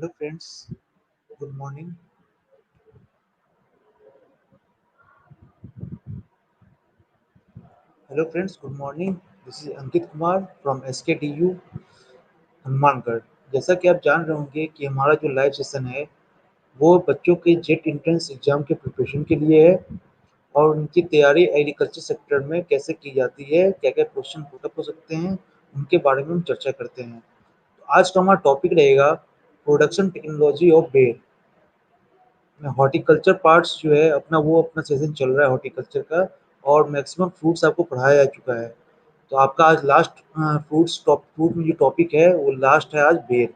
Hello friends, good morning. Hello friends, good morning. This is Ankit Kumar from SKTU Hanumangarh. जैसा कि आप जान रहे होंगे कि हमारा जो लाइव सेशन है वो बच्चों के जेट एंट्रेंस एग्जाम के प्रिपरेशन के लिए है और उनकी तैयारी एग्रीकल्चर सेक्टर में कैसे की जाती है, क्या-क्या क्वेश्चन पुटअप हो सकते हैं, उनके बारे में हम चर्चा करते हैं। तो आज का हमारा टॉपिक रहेगा प्रोडक्शन टेक्नोलॉजी ऑफ बेर। हॉर्टिकल्चर पार्ट्स जो है अपना सेशन चल रहा है हॉर्टिकल्चर का और मैक्सिमम फ्रूट्स आपको पढ़ाया जा चुका है। तो आपका आज लास्ट फ्रूट में जो टॉपिक है वो लास्ट है आज बेर।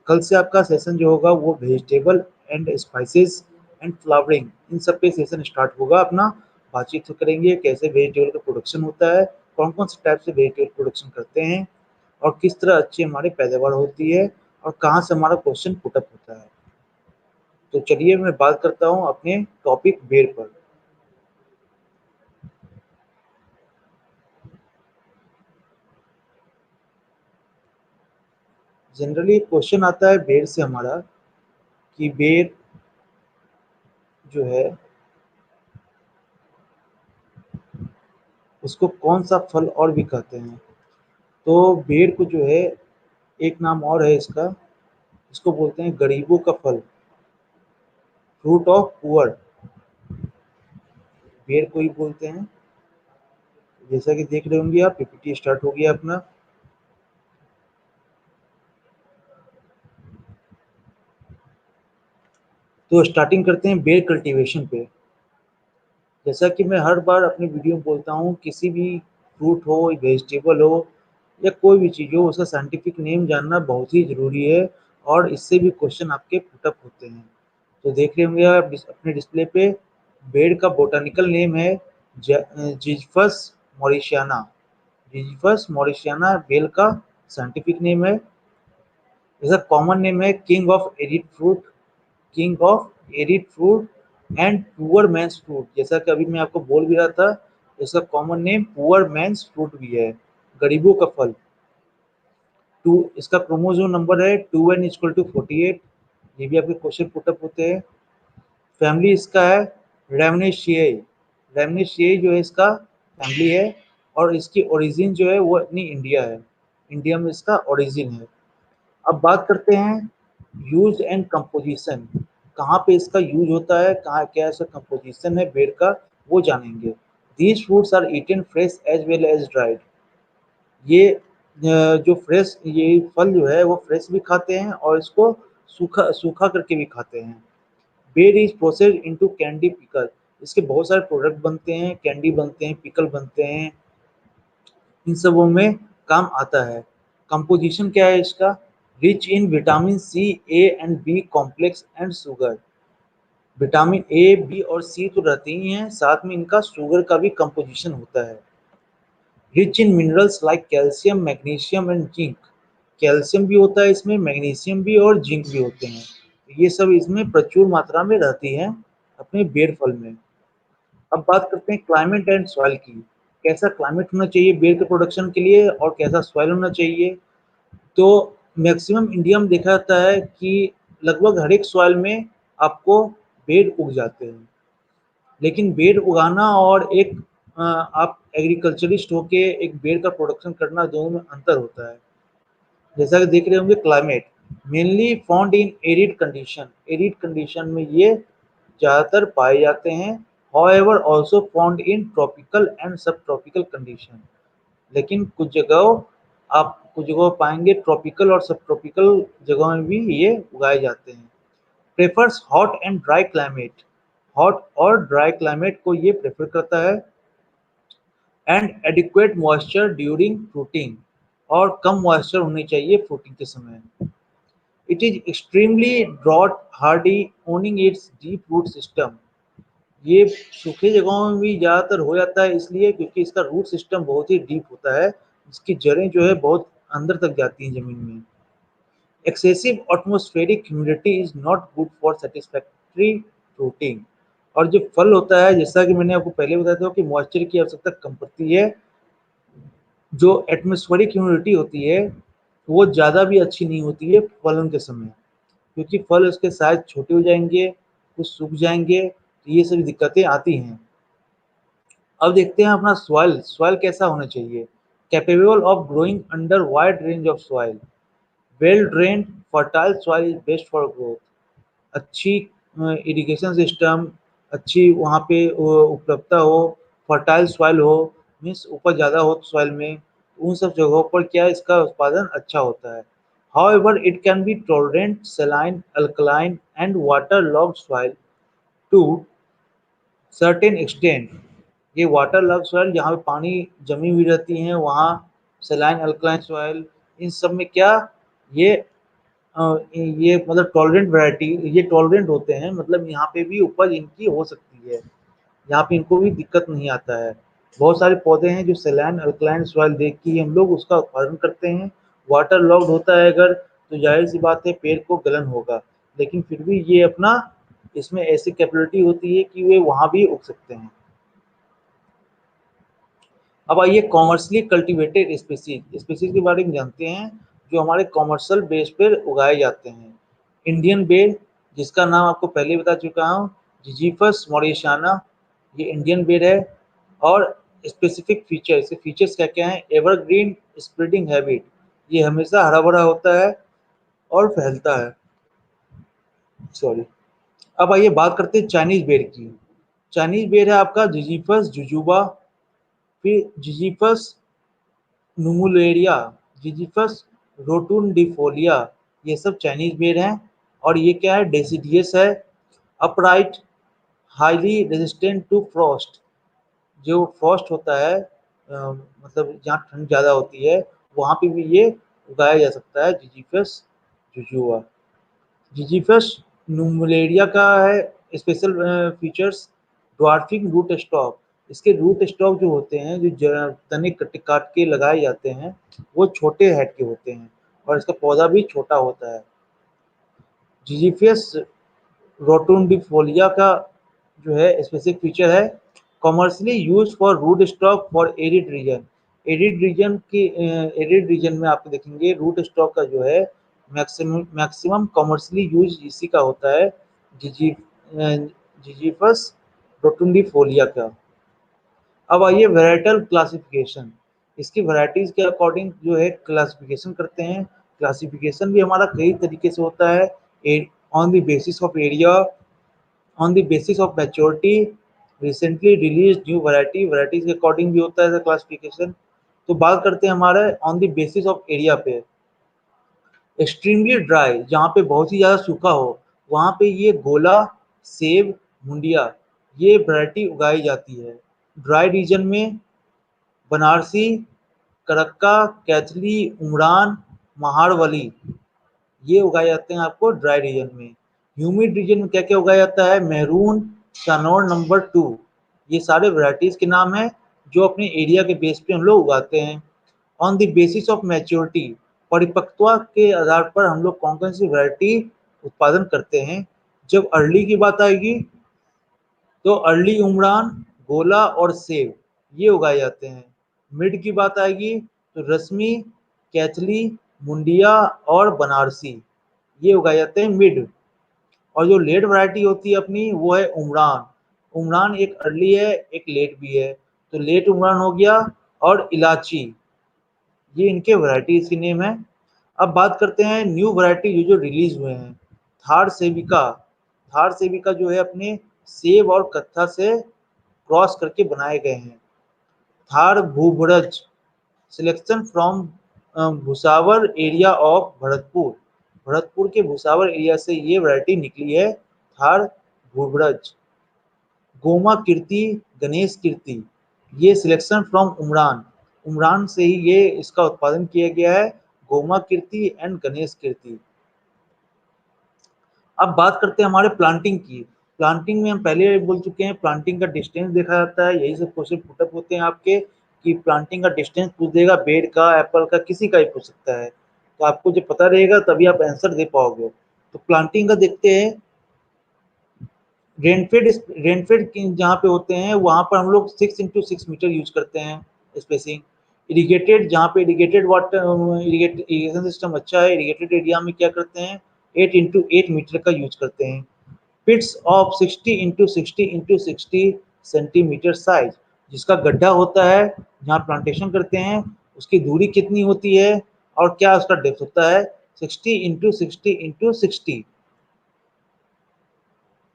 कल से आपका सेशन जो होगा वो vegetable and spices and flowering इन सब पे सेशन स्टार्ट होगा अपना। बातचीत करेंगे कैसे वेजिटेबल का प्रोडक्शन होता है, कौन-कौन से टाइप से वेजिटेबल प्रोडक्शन करते हैं और किस तरह अच्छी हमारी पैदावार होती है और कहाँ से हमारा क्वेश्चन पुटअप होता है। तो चलिए मैं बात करता हूँ अपने टॉपिक बेर पर। जनरली क्वेश्चन आता है बेर से हमारा कि बेर जो है उसको कौन सा फल और भी कहते हैं। तो बेर को जो है एक नाम और है इसका, इसको बोलते हैं गरीबों का फल, फ्रूट ऑफ पुअर, बेर को ही बोलते हैं। जैसा कि देख रहे होंगे आप पीपीटी स्टार्ट हो गया अपना। तो स्टार्टिंग करते हैं बेर कल्टीवेशन पे। जैसा कि मैं हर बार अपनी वीडियो में बोलता हूँ, किसी भी फ्रूट हो, वेजिटेबल हो या कोई भी चीज़ हो, उसका साइंटिफिक नेम जानना बहुत ही ज़रूरी है और इससे भी क्वेश्चन आपके पुटअप होते हैं। तो देख रहे होंगे आप अपने डिस्प्ले पे, बेर का बोटानिकल नेम है जिज़फस मॉरिशियाना। जिज़फस मॉरिशियाना बेल का साइंटिफिक नेम है। इसका कॉमन नेम है king of arid fruit, king of arid fruit and poor man's fruit. जैसा कि अभी मैं आपको बोल भी रहा था, इसका common name poor man's fruit भी है, गरीबों का फल। टू इसका क्रोमोसोम नंबर है 2n=48। ये भी आपके क्वेश्चन पुटअप होते हैं। फैमिली इसका है रेमनेशिएई। रेमनेशिएई जो है इसका फैमिली है और इसकी ओरिजिन जो है वो अपनी इंडिया है, इंडिया में इसका ओरिजिन है। अब बात करते हैं यूज एंड कंपोजिशन, कहाँ पे इसका यूज होता है, कहाँ क्या इसका कंपोजिशन है बेर का, वो जानेंगे। These fruits are eaten fresh as well as dried. ये जो फ्रेश ये फल जो है वो फ्रेश भी खाते हैं और इसको सूखा सूखा करके भी खाते हैं। बेर is processed into candy pickle. इसके बहुत सारे प्रोडक्ट बनते हैं, कैंडी बनते हैं, पिकल बनते हैं, इन सबों में काम आता है। कंपोजिशन क्या है इसका? Rich in vitamin C, A and B complex and sugar. Vitamin A, B और सी तो रहते ही हैं, साथ में इनका शुगर का भी कंपोजिशन होता है। Rich in minerals like calcium, magnesium and zinc. Calcium भी होता है इसमें, मैग्नीशियम भी और जिंक भी होते हैं। ये सब इसमें प्रचुर मात्रा में रहती हैं अपने बेर फल में। अब बात करते हैं क्लाइमेट एंड सॉइल की। कैसा क्लाइमेट होना चाहिए बेर के प्रोडक्शन के लिए और कैसा सॉइल होना चाहिए। तो मैक्सिमम इंडिया में देखा जाता है कि लगभग हर एक सॉइल में आपको बेर उग जाते हैं। लेकिन बेर उगाना और एक आप एग्रीकल्चरिस्ट होके एक बेर का प्रोडक्शन करना, दोनों में अंतर होता है। जैसा कि देख रहे होंगे climate mainly found in arid condition. Arid condition में ये ज़्यादातर पाए जाते हैं। However also found in tropical and सब ट्रॉपिकल कंडीशन। लेकिन कुछ जगह पाएंगे ट्रॉपिकल और सब ट्रॉपिकल जगहों में भी ये उगाए जाते हैं। Prefers hot and dry climate. Hot और ड्राई क्लाइमेट को ये प्रेफर करता है। And adequate moisture during fruiting. और कम मॉइस्चर होनी चाहिए फ्रूटिंग के समय। It is extremely drought hardy owning its deep root system. ये सूखे जगहों में भी ज़्यादातर हो जाता है, इसलिए क्योंकि इसका रूट सिस्टम बहुत ही डीप होता है। इसकी जड़ें जो है बहुत अंदर तक जाती हैं ज़मीन में। Excessive atmospheric humidity is not good for satisfactory fruiting. और जो फल होता है, जैसा कि मैंने आपको पहले बताया था कि मॉइस्चर की आवश्यकता कम पड़ती है। जो एटमॉस्फेरिक ह्यूमिडिटी होती है वो ज़्यादा भी अच्छी नहीं होती है फलन के समय। क्योंकि फल उसके साइज छोटे हो जाएंगे, कुछ सूख जाएंगे, तो ये सभी दिक्कतें आती हैं। अब देखते हैं अपना सॉइल, सॉइल कैसा होना चाहिए। Capable of growing under wide range of soil, well drained fertile soil is best for growth. अच्छी इरिगेशन सिस्टम, अच्छी वहाँ पे उपलब्धता हो, फर्टाइल सॉइल हो, मीन्स उपज ज़्यादा हो सॉइल में, उन सब जगहों पर क्या इसका उत्पादन अच्छा होता है। However it can be tolerant saline, alkaline and water logged soil to certain extent. ये वाटर लॉग सॉइल जहाँ पे पानी जमी हुई रहती हैं, वहाँ सलाइन अल्कलाइन सॉइल, इन सब में क्या ये ये मतलब टॉलरेंट वैरायटी, ये टॉलरेंट होते हैं, मतलब यहाँ पे भी उपज इनकी हो सकती है, यहाँ पे इनको भी दिक्कत नहीं आता है। बहुत सारे पौधे हैं जो सलाइन अल्कलाइन सॉइल देख के ही हम लोग उसका उत्पादन करते हैं। वाटर लॉग्ड होता है अगर, तो जाहिर सी बात है पेड़ को गलन होगा, लेकिन फिर भी ये अपना इसमें ऐसी कैपेबिलिटी होती है कि वे वहाँ भी उग सकते हैं। अब आइए कॉमर्शियली कल्टीवेटेड स्पीसीज, स्पीसीज के बारे में जानते हैं जो हमारे कॉमर्शियल बेस पर उगाए जाते हैं। इंडियन बेर, जिसका नाम आपको पहले बता चुका हूँ, जिजीफस मॉरिशाना, ये इंडियन बेर है। और स्पेसिफिक फीचर, इसके फीचर्स क्या क्या हैं। एवरग्रीन स्प्रेडिंग हैबिट, ये हमेशा हरा भरा होता है और फैलता है। सॉरी। अब आइए बात करते हैं चाइनीज बेर की। चाइनीज बेर है आपका जिजीफस जुजुबा, फिर जिजीफस नुमुलेरिया, जिजीफस रोटुंडिफोलिया, ये सब चाइनीज बेर हैं। और ये क्या है, डेसिडियस है, upright, highly resistant to frost. जो फ्रॉस्ट होता है मतलब जहाँ ठंड ज़्यादा होती है, वहाँ पे भी ये उगाया जा सकता है, जिजीफस जुजुआ। जिजीफस नुमुलेरिया का है special features, dwarfing root stock. इसके रूट स्टॉक जो होते हैं, जो तने काट के लगाए जाते हैं, वो छोटे हेड के होते हैं और इसका पौधा भी छोटा होता है। जिजीफियस रोटुंडिफोलिया का जो है स्पेसिफिक फीचर है, commercially use for root stock for arid region. Arid region में आप देखेंगे रूट स्टॉक का जो है मैक्सिमम कॉमर्शियली यूज इसी का होता है, जिजीफस रोटुंडिफोलिया का। अब आइए वैराइटल क्लासिफिकेशन, इसकी वैराइटीज के अकॉर्डिंग जो है क्लासिफिकेशन करते हैं। क्लासिफिकेशन भी हमारा कई तरीके से होता है, on the basis of area, on the basis of maturity, recently release new variety, varieties के अकॉर्डिंग भी होता है क्लासिफिकेशन। तो बात करते हैं हमारे on the basis of area पे। एक्सट्रीमली ड्राई, जहाँ पे बहुत ही ज़्यादा सूखा हो, वहाँ पे ये गोला, सेब, मुंडिया, ये वैरायटी उगाई जाती है। ड्राई रीजन में बनारसी, करक्का, कैथली, उमरान, महारवली, ये उगाए जाते हैं आपको ड्राई रीजन में। ह्यूमिड रीजन में क्या क्या उगाया जाता है, मेहरून, शानौर नंबर 2, ये सारे वैरायटीज के नाम हैं जो अपने एरिया के बेस पे हम लोग उगाते हैं। On the basis of maturity, परिपक्वता के आधार पर हम लोग कौन कौन सी वैरायटी उत्पादन करते हैं। जब अर्ली की बात आएगी तो अर्ली उमरान, गोला और सेब, ये उगाए जाते हैं। मिड की बात आएगी तो रश्मि, कैथली, मुंडिया और बनारसी, ये उगाए जाते हैं मिड। और जो लेट वैरायटी होती है अपनी, वो है उमरान। उमरान एक अर्ली है, एक लेट भी है, तो लेट उमरान हो गया। और इलाची, ये इनके वैरायटीज के नेम है। अब बात करते हैं न्यू वैरायटी जो रिलीज हुए हैं। थार सेविका, थार सेविका जो है अपने सेब और कत्था से क्रॉस करके बनाए गए हैं। थार भूभरज, selection from Bhusawar area of Bharatpur, Bharatpur के भुसावर एरिया से ये वैरायटी निकली है, थार भूभरज। गोमा कीर्ति, गणेश कीर्ति, ये सिलेक्शन फ्रॉम उमरान, उमरान से ही ये इसका उत्पादन किया गया है, गोमा कीर्ति एंड गणेश कीर्ति। अब बात करते हैं हमारे प्लांटिंग की। प्लांटिंग में हम पहले बोल चुके हैं, प्लांटिंग का डिस्टेंस देखा जाता है, यही सब क्वेश्चन पुटअप होते हैं आपके कि प्लांटिंग का डिस्टेंस पूछ देगा, बेर का, एप्पल का, किसी का भी पूछ सकता है। तो आपको जब पता रहेगा तभी आप आंसर दे पाओगे। तो प्लांटिंग का देखते हैं। रेनफेड, रेनफेड जहाँ पे होते हैं वहाँ पर हम लोग 6x6 मीटर यूज करते हैं स्पेसिंग। इरीगेटेड, जहाँ पे इरीगेटेड वाटर, इरीगेशन सिस्टम अच्छा है, इरीगेटेड एरिया में क्या करते हैं, 8x8 मीटर का यूज करते हैं। पिट्स ऑफ 60x60x60 सेंटीमीटर साइज, जिसका गड्ढा होता है जहाँ प्लांटेशन करते हैं उसकी दूरी कितनी होती है और क्या उसका डेप्थ होता है, 60x60x60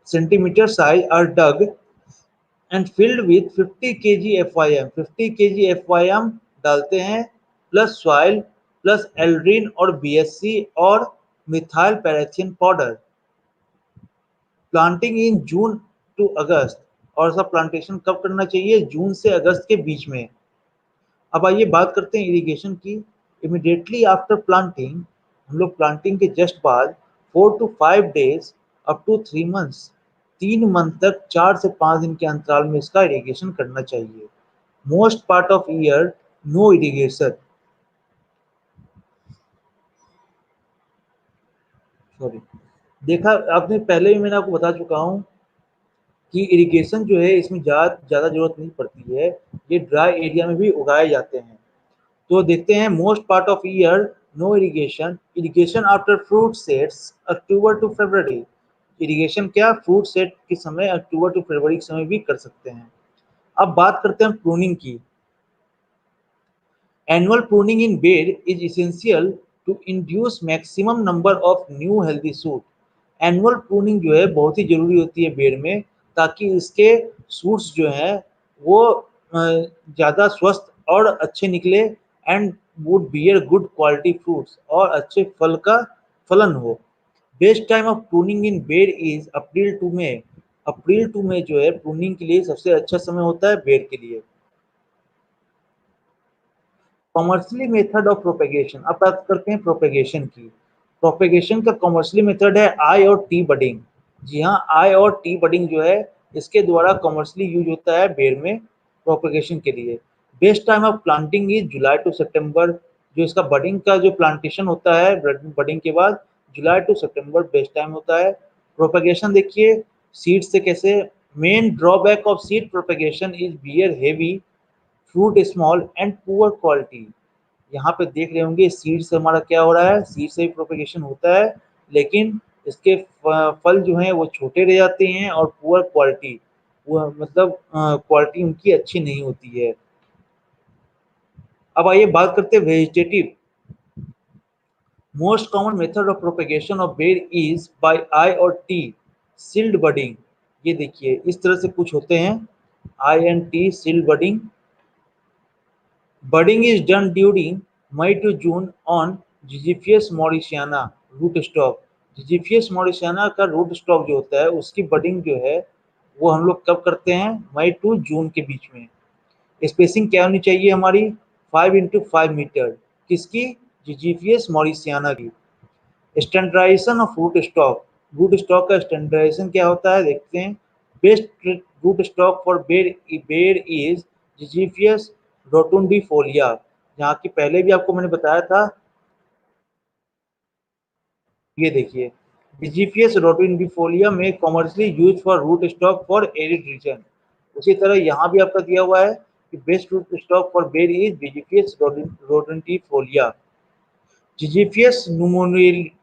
centimetre size are dug and filled with 50 kg FYM, 50 kg FYM डालते हैं प्लस सॉइल प्लस एल्ड्रीन और BSC और methyl parathion powder. Planting in June to August, और सब प्लांटेशन कब करना चाहिए, जून से अगस्त के बीच में। अब आइए बात करते हैं इरिगेशन की। इमिडिएटली आफ्टर प्लांटिंग, हम लोग प्लांटिंग के जस्ट बाद 4 to 5 days up to 3 months, 3 month तक 4 से 5 दिन के अंतराल में इसका इरिगेशन करना चाहिए। Most part of year no irrigation, sorry, देखा आपने पहले भी मैंने आपको बता चुका हूँ कि इरिगेशन जो है इसमें ज़्यादा ज़रूरत नहीं पड़ती है, ये ड्राई एरिया में भी उगाए जाते हैं। तो देखते हैं most part of year no irrigation, irrigation after fruit sets October to February. Irrigation क्या, फ्रूट सेट के समय अक्टूबर टू फरवरी के समय भी कर सकते हैं। अब बात करते हैं प्रूनिंग की। Annual pruning in bed is essential to induce maximum number of new healthy shoot. Annual pruning जो है बहुत ही जरूरी होती है बेड में, ताकि इसके सूट्स जो हैं वो ज़्यादा स्वस्थ और अच्छे निकले and would bear good quality fruits, और अच्छे फल का फलन हो। Best time of pruning in ber is April to May. April to May जो है प्रूनिंग के लिए सबसे अच्छा समय होता है बेड के लिए। कॉमर्शियली मेथड ऑफ प्रोपेगेशन, अब बात करते हैं प्रोपेगेशन की। प्रोपेगेशन का कॉमर्शियली मेथड है आई और टी बडिंग। जी हाँ, आई और टी बडिंग जो है इसके द्वारा कॉमर्शियली यूज होता है बेड में प्रोपेगेशन के लिए। Best time of planting is July to September. जो इसका बडिंग का जो प्लांटेशन होता है बडिंग के बाद जुलाई टू सितंबर बेस्ट टाइम होता है। प्रोपेगेशन देखिए सीड से कैसे। Main drawback of seed propagation is bear heavy, fruit small and poor quality. यहाँ पे देख रहे होंगे सीड से हमारा क्या हो रहा है, सीड से भी प्रोपेगेशन होता है लेकिन इसके फल जो हैं वो छोटे रह जाते हैं और पुअर क्वालिटी, वो मतलब क्वालिटी उनकी अच्छी नहीं होती है। अब आइए बात करते हैं vegetative. Most common method of propagation of बेर इज बाय आई और टी सील्ड बडिंग। ये देखिए इस तरह से कुछ होते हैं, I and T shield budding. Budding is done during May to June on Ziziphus mauritiana root stock। Ziziphus mauritiana का root stock जो होता है उसकी बडिंग जो है वो हम लोग कब करते हैं, मई टू जून के बीच में। स्पेसिंग क्या होनी चाहिए हमारी, 5x5 मीटर। किसकी, जिजीफियस मॉरिसियाना की। Standardisation of root stock, root stock का स्टैंडर्डाइजेशन क्या होता है देखते हैं। बेस्ट रूट स्टॉक फॉर बेर इज जिजीफियस रोटुंडिफोलिया, जहाँ की पहले भी आपको मैंने बताया था। ये देखिए जिजीफियस रोटुंडिफोलिया में commercially use for root stock for arid region. उसी तरह यहाँ भी आपका दिया हुआ है कि बेस्ट रूट स्टॉक फॉर बेर is जिजीफियस rotundifolia. Ziziphus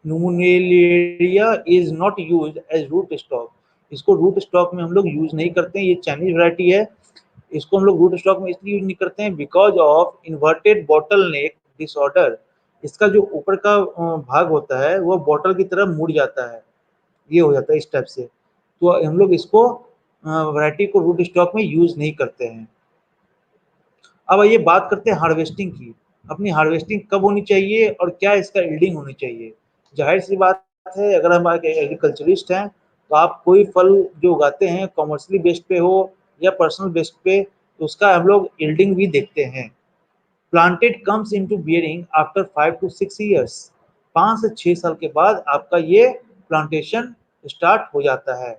numunularia is not used as root stock। इसको रूट स्टॉक में हम लोग यूज नहीं करते हैं, ये चाइनीज वैरायटी है। इसको हम लोग रूट स्टॉक में इसलिए यूज नहीं करते हैं because of inverted bottle neck disorder. इसका जो ऊपर का भाग होता है वो बॉटल की तरह मुड़ जाता है, ये हो जाता है इस टाइप से। तो हम लोग इसको वैरायटी को रूट स्टॉक में यूज नहीं करते हैं। अब आइए बात करते हैं हार्वेस्टिंग की। अपनी हार्वेस्टिंग कब होनी चाहिए और क्या इसका यील्डिंग होनी चाहिए। जाहिर सी बात है अगर हम एग्रीकल्चरिस्ट हैं तो आप कोई फल जो उगाते हैं कॉमर्शियली बेस्ड पे हो या पर्सनल बेस्ड पे, तो उसका हम लोग यील्डिंग भी देखते हैं। Planted comes into bearing after 5 to 6 years. 5 से 6 साल के बाद आपका ये प्लांटेशन स्टार्ट हो जाता है,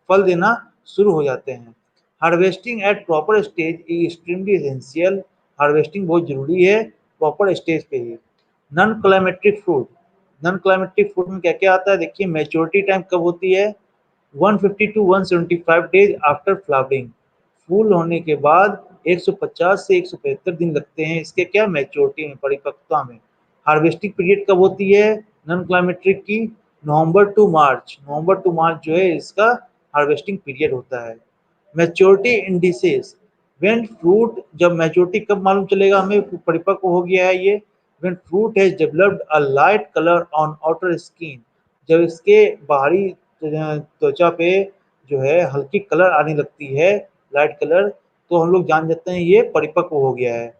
फल देना शुरू हो जाते हैं। Harvesting at proper stage is extremely essential. Harvesting बहुत जरूरी है प्रॉपर स्टेज पे ही। Non climacteric fruit, non climacteric fruit में क्या क्या आता है देखिए। मैच्योरिटी टाइम कब होती है, 150 to 175 डेज आफ्टर फ्लावरिंग। फूल होने के बाद 150 से 175 दिन लगते हैं इसके क्या, मैच्योरिटी में, परिपक्वता में। हार्वेस्टिंग पीरियड कब होती है नॉन क्लाइमेट्रिक की, नवंबर टू मार्च जो है इसका हार्वेस्टिंग पीरियड होता है। मैच्योरिटी इंडिसेस, व्हेन फ्रूट, जब मैच्योरिटी कब मालूम चलेगा हमें परिपक्व हो गया है ये, when fruit has developed a light colour on outer skin, जब इसके बाहरी त्वचा पे जो है हल्की कलर आने लगती है, लाइट कलर, तो हम लोग जान जाते हैं ये परिपक्व हो गया है।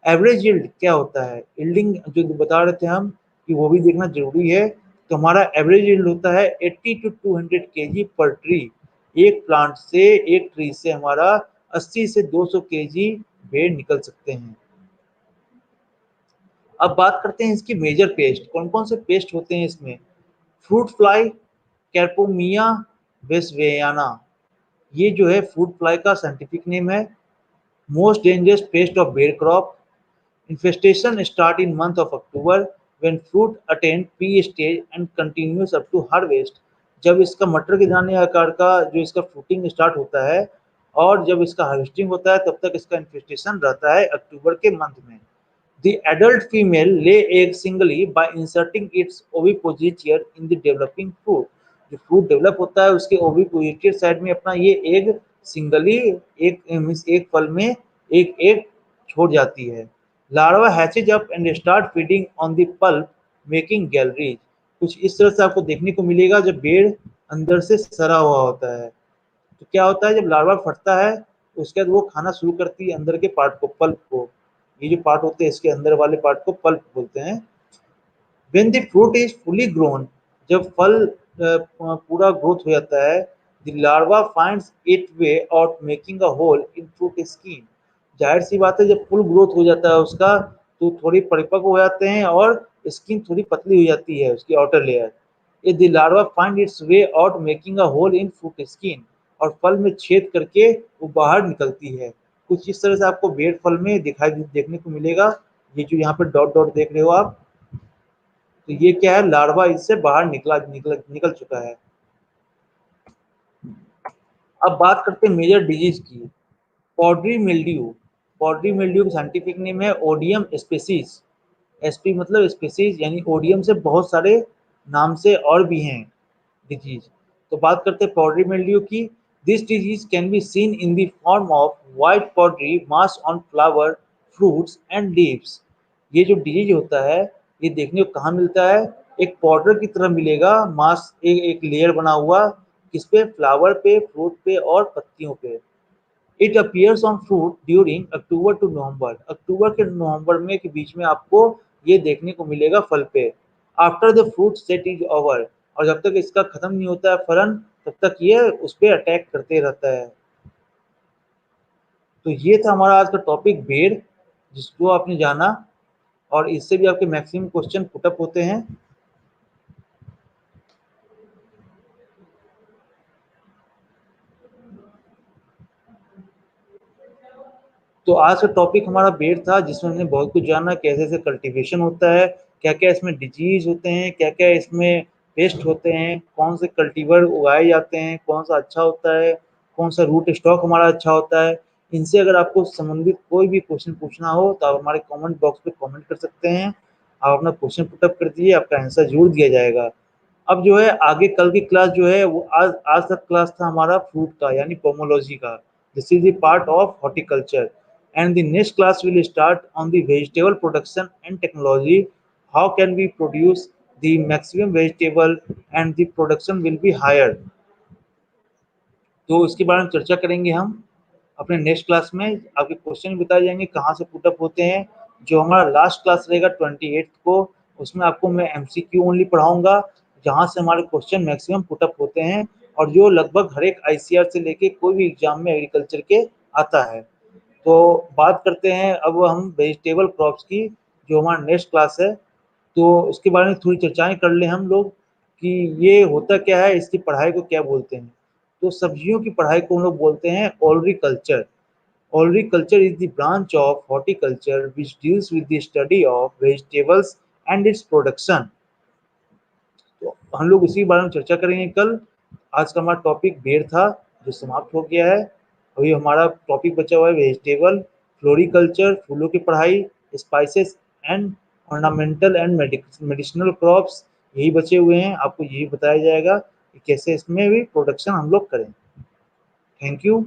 एवरेज यील्ड क्या होता है, यील्डिंग जो बता रहे थे हम कि वो भी देखना जरूरी है। तो हमारा एवरेज यील्ड होता है 80 टू 200 केजी पर ट्री। एक प्लांट से, एक ट्री से हमारा 80 से 200 केजी बेर निकल सकते हैं। अब बात करते हैं इसकी मेजर पेस्ट, कौन कौन से पेस्ट होते हैं इसमें। फ्रूट फ्लाई, कैर्पोमिया वेस्वेयाना, ये जो है फ्रूट फ्लाई का साइंटिफिक नेम है। मोस्ट डेंजरस पेस्ट ऑफ बेर crop, infestation start in month of October when fruit attain P stage and continues up to harvest। जब इसका मटर के दाने आकार का जो इसका फ्रूटिंग स्टार्ट होता है और जब इसका हार्वेस्टिंग होता है तब तक इसका इन्फेस्टेशन रहता है अक्टूबर के मंथ में। The adult female lay eggs singly by inserting its ovipositor in the developing fruit। जो फ्रूट डेवलप होता है उसके ओविपोजिटर साइड में अपना ये एग सिंगली एक फल में एक एग छोड़ जाती है। Larva hatches up and start feeding on the pulp making galleries. कुछ इस तरह से आपको देखने को मिलेगा जब बेर अंदर से सड़ा हुआ होता है। तो क्या होता है जब लार्वा फटता है तो उसके बाद वो खाना शुरू करती है अंदर के पार्ट को, पल्प को। ये जो पार्ट होते हैं इसके अंदर वाले पार्ट को पल्प बोलते हैं। When the fruit is fully grown, जब फल पूरा ग्रोथ हो जाता है, the larva finds it way out making a hole in fruit skin. जाहिर सी बात है जब फुल ग्रोथ हो जाता है उसका तो थोड़ी परिपक्व हो जाते हैं और स्किन थोड़ी पतली हो जाती है उसकी आउटर लेयर। ये the larva find its way out making a hole in fruit skin, और फल में छेद करके वो बाहर निकलती है। कुछ इस तरह से आपको बेर फल में दिखाई देखने को मिलेगा। ये जो यहाँ पे डॉट डॉट देख रहे हो आप, तो ये क्या है, लार्वा इससे बाहर निकल चुका है। अब बात करते हैं मेजर डिजीज की। पॉड्री मिल्ड्यू, पॉड्री मिल्ड्यू का साइंटिफिक नेम है ओडियम स्पेसीज। एसपी मतलब स्पेसीज, यानी ओडियम से बहुत सारे नाम से और भी हैं डिजीज। तो बात करते हैं पॉड्री मिल्ड्यू की। This disease can be seen in the form of white powdery mass on flower, fruits and leaves. ये जो डिजीज होता है ये देखने को कहाँ मिलता है, एक पाउडर की तरह मिलेगा, मास एक लेयर बना हुआ, किस पे, फ्लावर पे, फ्रूट पे और पत्तियों पे। It appears on fruit during October to November, अक्टूबर के नवंबर में के बीच में आपको ये देखने को मिलेगा फल पे। After the fruit set is over, और जब तक इसका खत्म नहीं होता है फलन तब तक ये उस पर अटैक करते रहता है। तो ये था हमारा आज का टॉपिक बेर, जिसको आपने जाना, और इससे भी आपके मैक्सिमम क्वेश्चन पुटअप होते हैं। तो आज का टॉपिक हमारा बेर था जिसमें हमने बहुत कुछ जाना, कैसे कैसे कल्टीवेशन होता है, क्या क्या इसमें डिजीज होते हैं, क्या क्या इसमें पेस्ट होते हैं, कौन से कल्टीवर उगाए जाते हैं, कौन सा अच्छा होता है, कौन सा रूट स्टॉक हमारा अच्छा होता है। इनसे अगर आपको संबंधित कोई भी क्वेश्चन पूछना हो तो आप हमारे कमेंट बॉक्स पे कमेंट कर सकते हैं। आप अपना क्वेश्चन पुटअप कर दीजिए, आपका आंसर जरूर दिया जाएगा। अब जो है आगे कल की क्लास जो है वो आज आज तक क्लास था हमारा फ्रूट का यानी पोमोलॉजी का। This is the part of horticulture and the next class will start on the vegetable production and technology. How can we produce the maximum vegetable and the production will be higher। तो इसके बारे में चर्चा करेंगे हम अपने next class में। आपके क्वेश्चन बताए जाएंगे कहाँ से पुटअप होते हैं। जो हमारा लास्ट क्लास रहेगा 28 को, उसमें आपको मैं एमसीक्यू ओनली पढ़ाऊंगा, जहाँ से हमारे क्वेश्चन मैक्सिमम पुटअप होते हैं और जो लगभग हर एक आईसीआर से लेके कोई भी एग्जाम में एग्रीकल्चर के आता है। तो बात करते हैं अब हम वेजिटेबल क्रॉप्स की, जो हमारा नेक्स्ट क्लास है। तो उसके बारे में थोड़ी चर्चाएं कर लें हम लोग कि ये होता क्या है, इसकी पढ़ाई को क्या बोलते हैं। तो सब्जियों की पढ़ाई को हम लोग बोलते हैं olericulture. Olericulture is the branch of horticulture which deals with the study of vegetables and its production. तो हम लोग उसी के बारे में चर्चा करेंगे कल। आज का हमारा टॉपिक बेर था जो समाप्त हो गया है। अभी हमारा टॉपिक बचा हुआ है वेजिटेबल, फ्लोरिकल्चर, फूलों की पढ़ाई, spices and ornamental and medicinal crops, यही बचे हुए हैं, आपको यही बताया जाएगा कि कैसे इसमें भी प्रोडक्शन हम लोग करें। Thank you.